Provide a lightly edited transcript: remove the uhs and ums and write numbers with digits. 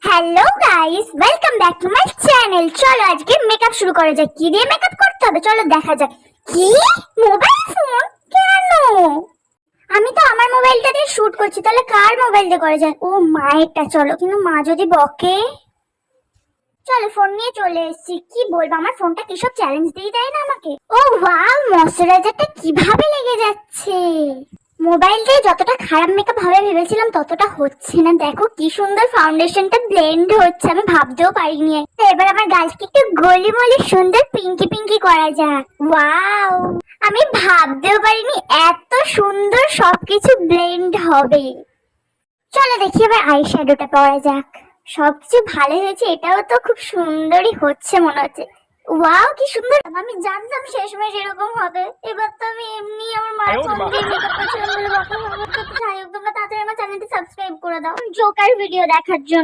Hello guys, welcome back to my channel. চলো আজকে makeup শুরু করা যাক। কি দিয়ে মেকআপ করতে হবে চলো দেখা যাক। কি মোবাইল ফোন? কেন? আমি তো আমার মোবাইলটা দিয়ে শুট করছি, তাহলে কার মোবাইল দিয়ে করা যায়? ও মায়েরটা। চলো, কিন্তু মা যদি বকে। চলো ফোন নিয়ে চলে এসেছি। কি বলবো, আমার ফোনটা কিসব চ্যালেঞ্জ দিয়ে দেয় না আমাকে। ও ওয়াও, ময়শ্চারাইজারটা কিভাবে লেগে যাচ্ছে। মোবাইল দিয়ে যতটা খারাপ মেকআপ হবে ভেবেছিলাম ততটা হচ্ছে না। দেখো কি সুন্দর ফাউন্ডেশনটা ব্লেন্ড হচ্ছে, আমি ভাবতেও পারিনি। তো এবার আমার গালকে একটু গোলিমলি সুন্দর পিঙ্কি পিঙ্কি করা যাক। ওয়াও, আমি ভাবতেও পারিনি এত সুন্দর সবকিছু ব্লেন্ড হবে। চলো দেখি এবার আই শ্যাডোটা পরা যাক। সবকিছু ভালো হয়েছে, এটাও তো খুব সুন্দরই হচ্ছে মনে হচ্ছে। ওয়াও কি সুন্দর, আমি জানতাম শেষমেশ এরকম হবে। এবার তো আমি এমনি আমার মার ফোন দিয়ে মেকআপ করছিলাম বলে বাবা যাই হোক, তোমরা তাড়াতাড়ি আমার চ্যানেলটি সাবস্ক্রাইব করে দাও জোকার ভিডিও দেখার জন্য।